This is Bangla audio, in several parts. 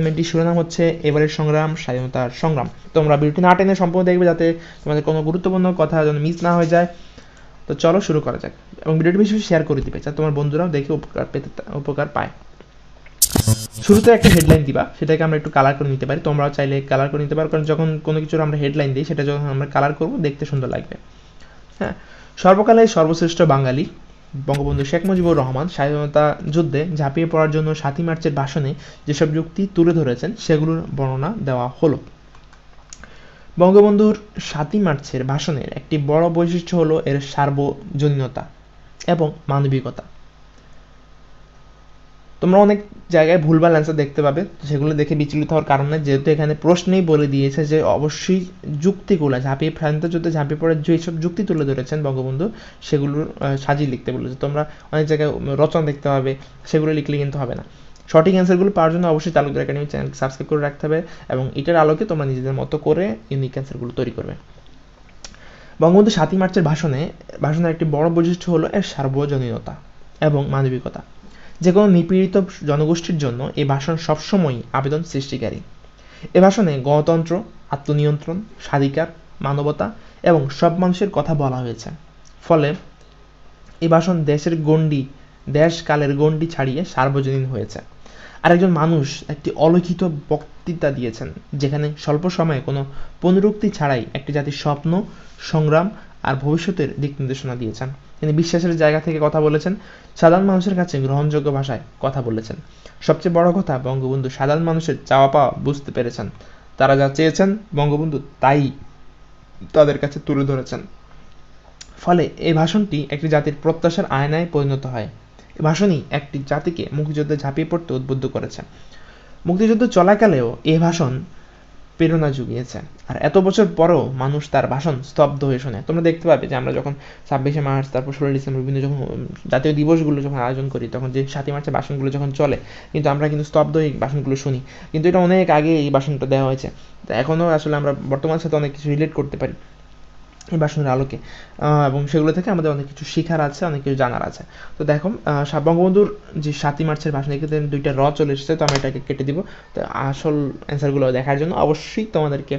সেগমেন্টটির শিরোনাম হচ্ছে এবারের সংগ্রাম, স্বাধীনতার সংগ্রাম। তোমরা ভিডিওটি না টেনে সম্পূর্ণ দেখবে যাতে তোমাদের কোনো গুরুত্বপূর্ণ কথা যেন মিস না হয়ে যায়। তো চলো শুরু করা যাক, এবং ভিডিওটি বেশি বেশি শেয়ার করে দিবে যাতে তোমার বন্ধুরাও দেখে উপকার পায়। শুরুতে একটা হেডলাইন দিবা, সেটাকে আমরা একটু কালার করে নিতে পারি। তোমরাও চাইলে কালার করে নিতে পারো, কারণ যখন কোনো কিছুর আমরা হেডলাইন দিই সেটা যখন আমরা কালার করবো দেখতে সুন্দর লাগবে। হ্যাঁ, সর্বকালের সর্বশ্রেষ্ঠ বাঙালি বঙ্গবন্ধু শেখ মুজিবুর রহমান স্বাধীনতা যুদ্ধে ঝাঁপিয়ে পড়ার জন্য ৭ই মার্চের ভাষণে যেসব যুক্তি তুলে ধরেছেন সেগুলোর বর্ণনা দেওয়া হলো। বঙ্গবন্ধুর ৭ই মার্চের ভাষণের একটি বড় বৈশিষ্ট্য হলো এর সার্বজনীনতা এবং মানবিকতা। তোমরা অনেক জায়গায় ভুলভাল অ্যান্সার দেখতে পাবে, সেগুলো দেখে বিচলিত হওয়ার কারণে, যেহেতু এখানে প্রশ্নেই বলে দিয়েছে যে অবশ্যই যুক্তিগুলো স্বাধীনতা যুদ্ধে ঝাঁপিয়ে পড়ে যেসব যুক্তি তুলে ধরেছেন বঙ্গবন্ধু সেগুলোর সাজিয়ে লিখতে বলেছে। তোমরা অনেক জায়গায় রচনা দেখতে হবে, সেগুলো লিখলে কিন্তু হবে না। সঠিক অ্যান্সারগুলো পাওয়ার জন্য অবশ্যই তালুকদার একাডেমি চ্যানেলকে সাবস্ক্রাইব করে রাখতে হবে, এবং এটার আলোকে তোমরা নিজেদের মতো করে ইউনিক অ্যান্সারগুলো তৈরি করবে। বঙ্গবন্ধু ৭ই মার্চের ভাষণের একটি বড় বৈশিষ্ট্য হলো এর সার্বজনীনতা এবং মানবিকতা। যে কোনো নিপীড়িত জনগোষ্ঠীর জন্য এই ভাষণ সবসময়ই আবেদন সৃষ্টিকারী। এ ভাষণে গণতন্ত্র, আত্মনিয়ন্ত্রণ, স্বাধিকার, মানবতা এবং সব মানুষের কথা বলা হয়েছে। ফলে এই ভাষণ দেশ কালের গণ্ডি ছাড়িয়ে সার্বজনীন হয়েছে। আরেকজন মানুষ একটি অলিখিত বক্তৃতা দিয়েছেন, যেখানে স্বল্প সময়ে কোনো পুনরুক্তি ছাড়াই একটি জাতির স্বপ্ন, সংগ্রাম আর ভবিষ্যতের দিক নির্দেশনা দিয়েছেন। তিনি বিশ্বাসের জায়গা থেকে কথা বলেছেন, সাধারণ মানুষের কাছে গ্রহণযোগ্য ভাষায় কথা বলেছেন। সবচেয়ে বড় কথা, বঙ্গবন্ধু সাধারণ মানুষের চাওয়া পাওয়া বুঝতে পেরেছেন। তারা যা চেয়েছেন বঙ্গবন্ধু তাই তাদের কাছে তুলে ধরেছেন। ফলে এই ভাষণটি একটি জাতির প্রত্যাশার আয়নায় পরিণত হয়। এই ভাষণই একটি জাতিকে মুক্তিযুদ্ধে ঝাঁপিয়ে পড়তে উদ্বুদ্ধ করেছে। মুক্তিযুদ্ধ চলাকালেও এই ভাষণ প্রেরণা জুগিয়েছে, আর এত বছর পরেও মানুষ তার ভাষণ স্তব্ধ হয়ে শোনে। তোমরা দেখতে পাবে যে আমরা যখন ২৬শে মার্চ, তারপর ১৬ই ডিসেম্বর, বিভিন্ন যখন জাতীয় দিবসগুলো যখন আয়োজন করি, তখন যে ৭ই মার্চের ভাষণগুলো যখন চলে, কিন্তু আমরা কিন্তু স্তব্ধ এই ভাষণগুলো শুনি। কিন্তু এটা অনেক আগে এই ভাষণটা দেওয়া হয়েছে। তো এখনও আসলে আমরা বর্তমানের সাথে অনেক কিছু রিলেট করতে পারি এই ভাষণের আলোকে, এবং সেগুলো থেকে আমাদের অনেক কিছু শেখার আছে, অনেক কিছু জানার আছে। তো দেখো, বঙ্গবন্ধুর যে ৭ই মার্চের ভাষণ, এক্ষেত্রে 2টা র চলে এসেছে, তো আমরা এটাকে কেটে দিব। তো আসল অ্যান্সারগুলো দেখার জন্য অবশ্যই তোমাদেরকে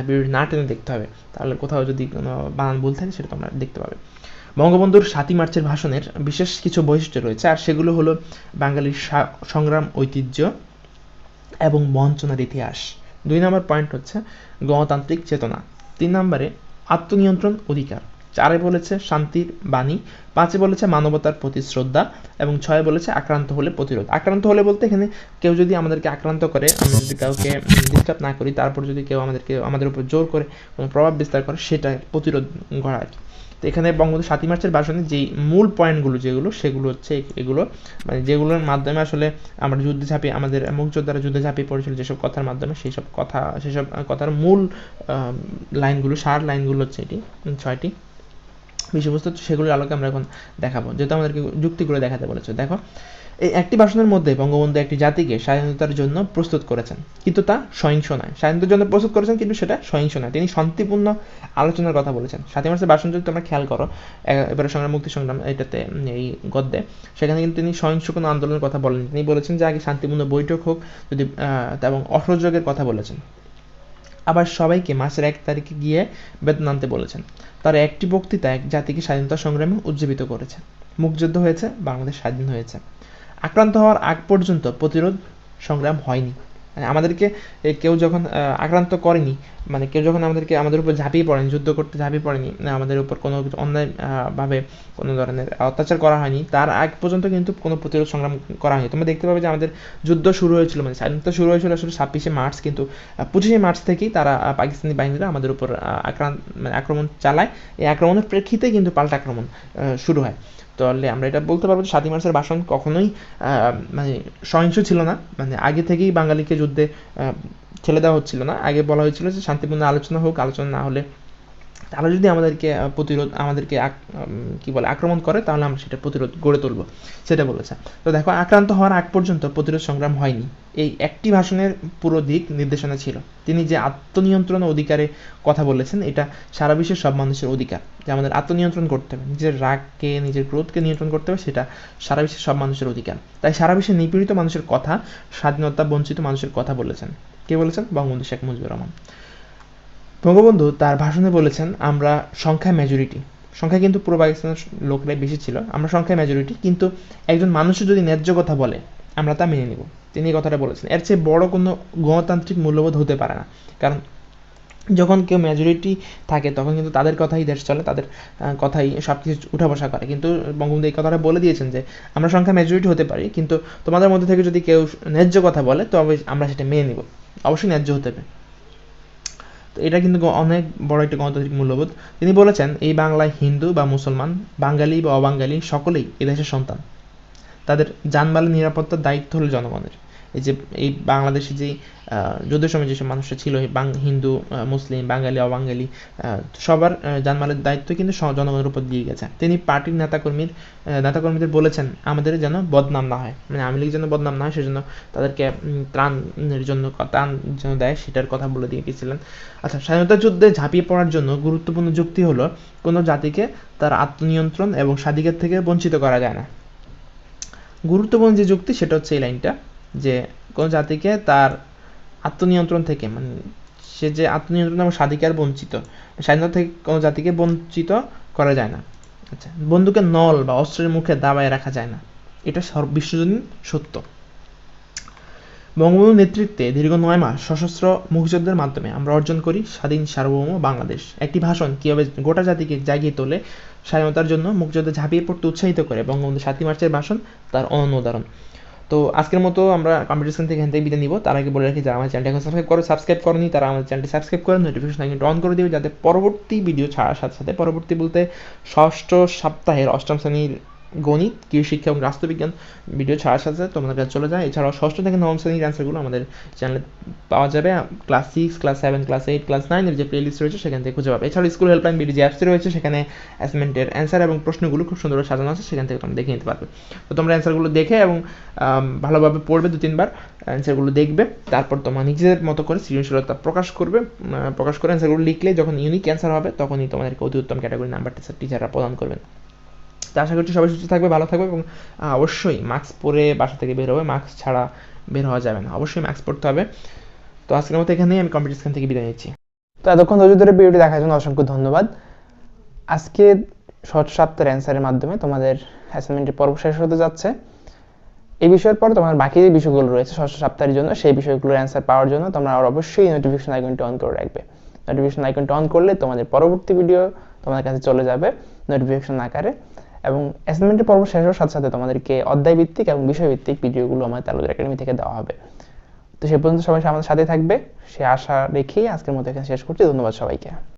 ভিডিওটি না টেনে দেখতে হবে, তাহলে কোথাও যদি কোনো বানান ভুল থাকে সেটা তোমরা দেখতে পাবে। বঙ্গবন্ধুর ৭ই মার্চের ভাষণের বিশেষ কিছু বৈশিষ্ট্য রয়েছে, আর সেগুলো হলো বাঙালির সংগ্রাম ঐতিহ্য এবং বঞ্চনার ইতিহাস। 2 নম্বর পয়েন্ট হচ্ছে গণতান্ত্রিক চেতনা। 3 নম্বরে আত্মনিয়ন্ত্রণ অধিকার। 4 বলেছে শান্তির বাণী। 5 বলেছে মানবতার প্রতি শ্রদ্ধা, এবং 6 বলেছে আক্রান্ত হলে প্রতিরোধ। আক্রান্ত হলে বলতে এখানে কেউ যদি আমাদেরকে আক্রান্ত করে, আমরা যদি কাউকে ডিস্টার্ব না করি, তারপর যদি কেউ আমাদের উপর জোর করে কোনো প্রভাব বিস্তার করে, সেটা প্রতিরোধ করা আর কি। তো এখানে বঙ্গবন্ধু ৭ই মার্চের ভাষণে যেই মূল পয়েন্টগুলো সেগুলো হচ্ছে এগুলো, মানে যেগুলোর মাধ্যমে আসলে আমরা যুদ্ধে ঝাঁপিয়ে, আমাদের মুক্তিযোদ্ধারা যুদ্ধে ঝাঁপিয়ে পড়েছিল যেসব কথার মাধ্যমে, সেসব কথার মূল লাইনগুলো, সার লাইনগুলো হচ্ছে এটি 6টি বিষয়বস্তু। সেগুলোর আলোকে আমরা এখন দেখাবো, যেহেতু আমাদেরকে যুক্তিগুলো দেখাতে বলেছে। দেখো, এই একটি ভাষণের মধ্যে বঙ্গবন্ধু একটি জাতিকে স্বাধীনতার জন্য প্রস্তুত করেছেন, কিন্তু তা সহিংস নয়। স্বাধীনতার জন্য প্রস্তুত করেছেন, কিন্তু সেটা সহিংস নয়। তিনি শান্তিপূর্ণ আলোচনার কথা বলেছেন। ৭ই মার্চের ভাষণ যদি তোমরা খেয়াল করো, এবারে সংগ্রাম, মুক্তি সংগ্রাম, এটাতে এই গদ্যে, সেখানে কিন্তু তিনি সহিংস কোনো আন্দোলনের কথা বলেন। তিনি বলেছেন যে আগে শান্তিপূর্ণ বৈঠক হোক, যদি এবং অসহযোগের কথা বলেছেন। আবার সবাইকে মাসের 1 তারিখে গিয়ে বেতন আনতে বলেছেন। তার একটি বক্তৃতা এক জাতিকে স্বাধীনতা সংগ্রামে উজ্জীবিত করেছে। মুক্তিযুদ্ধ হয়েছে, বাংলাদেশ স্বাধীন হয়েছে। আক্রান্ত হওয়ার আগ পর্যন্ত প্রতিরোধ সংগ্রাম হয়নি। মানে আমাদেরকে কেউ যখন আক্রান্ত করেনি, মানে কেউ যখন আমাদের উপর ঝাঁপিয়ে পড়েনি, যুদ্ধ করতে ঝাঁপিয়ে পড়েনি, আমাদের উপর কোনো কিছু অন্যায়ভাবে কোনো ধরনের অত্যাচার করা হয়নি, তার আগ পর্যন্ত কিন্তু কোনো প্রতিরোধ সংগ্রাম করা হয়নি। তোমরা দেখতে পাবে যে আমাদের যুদ্ধ শুরু হয়েছিল, মানে স্বাধীনতা শুরু হয়েছিল আসলে ২৬শে মার্চ, কিন্তু ২৫শে মার্চ থেকেই তারা পাকিস্তানি বাহিনীরা আমাদের উপর আক্রমণ চালায়। এই আক্রমণের প্রেক্ষিতে কিন্তু পাল্টা আক্রমণ শুরু হয়। তাহলে আমরা এটা বলতে পারবো যে ৭ই মার্চের ভাষণ কখনোই মানে সহিংস ছিল না। মানে আগে থেকেই বাঙালিকে যুদ্ধে ঠেলে দেওয়া হচ্ছিল না। আগে বলা হয়েছিল যে শান্তিপূর্ণ আলোচনা হোক, আলোচনা না হলে তারা যদি আমাদেরকে আক্রমণ করে, তাহলে আমরা সেটা প্রতিরোধ গড়ে তুলব, সেটা বলেছে। তো দেখো, আক্রান্ত হওয়ার আগ পর্যন্ত প্রতিরোধ সংগ্রাম হয়নি, এই একটি ভাষণের পুরো দিক নির্দেশনা ছিল। তিনি যে আত্মনিয়ন্ত্রণ অধিকারে কথা বলেছেন, এটা সারা বিশ্বের সব মানুষের অধিকার, যে আমাদের আত্মনিয়ন্ত্রণ করতে হবে, নিজের রাগকে, নিজের ক্রোধকে নিয়ন্ত্রণ করতে হবে, সেটা সারা বিশ্বের সব মানুষের অধিকার। তাই সারা বিশ্বের নিপীড়িত মানুষের কথা, স্বাধীনতা বঞ্চিত মানুষের কথা বলেছেন। কে বলেছেন? বঙ্গবন্ধু শেখ মুজিবুর রহমান। বঙ্গবন্ধু তার ভাষণে বলেছেন, আমরা সংখ্যায় মেজরিটি, সংখ্যা কিন্তু পূর্ব পাকিস্তানের লোকরাই বেশি ছিল, আমরা সংখ্যায় মেজরিটি, কিন্তু একজন মানুষের যদি ন্যায্য কথা বলে আমরা তা মেনে নিব। তিনি এই কথাটা বলেছেন। এর চেয়ে বড় কোনো গণতান্ত্রিক মূল্যবোধ হতে পারে না, কারণ যখন কেউ মেজরিটি থাকে তখন কিন্তু তাদের কথাই দেশ চলে, তাদের কথাই সব কিছু উঠা বসা করে। কিন্তু বঙ্গবন্ধু এই কথাটা বলে দিয়েছেন যে আমরা সংখ্যা মেজরিটি হতে পারি, কিন্তু তোমাদের মধ্যে থেকে যদি কেউ ন্যায্য কথা বলে তবে আমরা সেটা মেনে নিব, অবশ্যই ন্যায্য হতে হবে। তো এটা কিন্তু অনেক বড় একটা গণতান্ত্রিক মূল্যবোধ। তিনি বলেছেন, এই বাংলায় হিন্দু বা মুসলমান, বাঙালি বা অবাঙালি সকলেই এ দেশের সন্তান, তাদের জানমালের নিরাপত্তার দায়িত্ব হলো জনগণের। এই যে এই বাংলাদেশে যে যুদ্ধের সময় যেসব মানুষরা ছিল, হিন্দু, মুসলিম, বাঙালি, অবাঙালি, সবার জানমালের দায়িত্ব কিন্তু জনগণের উপর দিয়ে গেছে। তিনি পার্টির নেতাকর্মীদের বলেছেন, আমাদের যেন বদনাম না হয়, মানে আওয়ামী লীগ যেন বদনাম না হয়, সেজন্য তাদেরকে ত্রাণের জন্য ত্রাণ যেন দেয়, সেটার কথা বলে দিয়ে গেছিলেন। আচ্ছা, স্বাধীনতা যুদ্ধে ঝাঁপিয়ে পড়ার জন্য গুরুত্বপূর্ণ যুক্তি হলো, কোনো জাতিকে তার আত্মনিয়ন্ত্রণ এবং স্বাধিকার থেকে বঞ্চিত করা যায় না। গুরুত্বপূর্ণ যে যুক্তি সেটা হচ্ছে এই লাইনটা, যে কোনো জাতিকে তার আত্মনিয়ন্ত্রণ থেকে, মানে সে যে আত্মনিয়ন্ত্রণ এবং স্বাধিকার বঞ্চিত, স্বাধীনতা থেকে কোনো জাতিকে বঞ্চিত করা যায় না। আচ্ছা, বন্দুকের নল বা অস্ত্রের মুখে দাবায় রাখা যায় না, এটা বিশ্বজনীন সত্য। বঙ্গবন্ধুর নেতৃত্বে দীর্ঘ 9 মাস সশস্ত্র মুক্তিযুদ্ধের মাধ্যমে আমরা অর্জন করি স্বাধীন সার্বভৌম বাংলাদেশ। একটি ভাষণ কীভাবে গোটা জাতিকে জাগিয়ে তোলে, স্বাধীনতার জন্য মুক্তিযুদ্ধে ঝাঁপিয়ে পড়তে উৎসাহিত করে, বঙ্গবন্ধু 7ই মার্চের ভাষণ তার অনন্য উদাহরণ। তো আজকের মতো আমরা কম্পিটিশন থেকে এখান থেকে বিদায় নিব। তার আগে বলে রাখি, যারা আমার চ্যানেলটি এখন সাবস্ক্রাইব করেনি তারা আমাদের চ্যানেলটি সাবস্ক্রাইব করে নোটিফিকেশন আইকনটি অন করে দিবে, যাতে পরবর্তী ভিডিও ছাড়ার সাথে সাথে, পরবর্তী বলতে ষষ্ঠ সপ্তাহের 8ম শ্রেণীর গণিত, কৃষিশিক্ষা এবং রাষ্ট্রবিজ্ঞান ভিডিও ছাড়ার সাথে সাথে তোমাদের কাছে চলে যায়। এছাড়াও 6ষ্ঠ থেকে 9ম শ্রেণীর অ্যান্সারগুলো আমাদের চ্যানেলে পাওয়া যাবে। ক্লাস 6, ক্লাস 7, ক্লাস 8, ক্লাস 9 এর যে প্লেলিস্ট রয়েছে সেখান থেকে খুঁজে পাবে। এছাড়াও স্কুল হেল্পলাইন ভিডিও যে অ্যাপসটি রয়েছে, সেখানে অ্যাসাইনমেন্টের অ্যান্সার এবং প্রশ্নগুলো খুব সুন্দরভাবে সাজানো আছে, সেখান থেকে তোমরা দেখে নিতে পারবে। তো তোমরা অ্যান্সারগুলো দেখে এবং ভালোভাবে পড়বে, 2-3 বার অ্যান্সারগুলো দেখবে, তারপর তোমার নিজেদের মতো করে সৃজনশীলতা প্রকাশ করে অ্যান্সারগুলো লিখলে যখন ইউনিক অ্যান্সার হবে, তখনই তোমাদেরকে অতি উত্তম ক্যাটাগরি নাম্বারটা টিচাররা প্রদান করবেন। তো আশা করছি সবাই সুস্থ থাকবে, ভালো থাকবে, এবং অবশ্যই মাস্ক পরে বাসা থেকে বের হবে, মাস্ক ছাড়া বের হওয়া যাবে না, অবশ্যই মাস্ক পরতে হবে। তো আজকের মতো এখানেই আমি কম্পিটিশন থেকে বিদায় নিচ্ছি। তো এতক্ষণ ধৈর্য ধরে ভিডিওটি দেখার জন্য অসংখ্য ধন্যবাদ। আজকে ষষ্ঠ সপ্তাহের অ্যান্সারের মাধ্যমে তোমাদের অ্যাসাইনমেন্টের পর্ব শেষ হতে যাচ্ছে। এই বিষয়ের পর তোমার বাকি যে বিষয়গুলো রয়েছে ষষ্ঠ সপ্তাহের জন্য, সেই বিষয়গুলোর অ্যান্সার পাওয়ার জন্য তোমরা অবশ্যই নোটিফিকেশন আইকনটি অন করে রাখবে। নোটিফিকেশন আইকনটি অন করলে তোমাদের পরবর্তী ভিডিও তোমাদের কাছে চলে যাবে নোটিফিকেশন আকারে, এবং অ্যাসাইনমেন্টের পর্ব শেষ হওয়ার সাথে সাথে তোমাদেরকে অধ্যায়ভিত্তিক এবং বিষয়ভিত্তিক ভিডিওগুলো আমাদের তালুকদার একাডেমি থেকে দেওয়া হবে। তো সে পর্যন্ত সবাই আমাদের সাথে থাকবে, সে আশা রেখেই আজকের মতো এখানে শেষ করছি। ধন্যবাদ সবাইকে।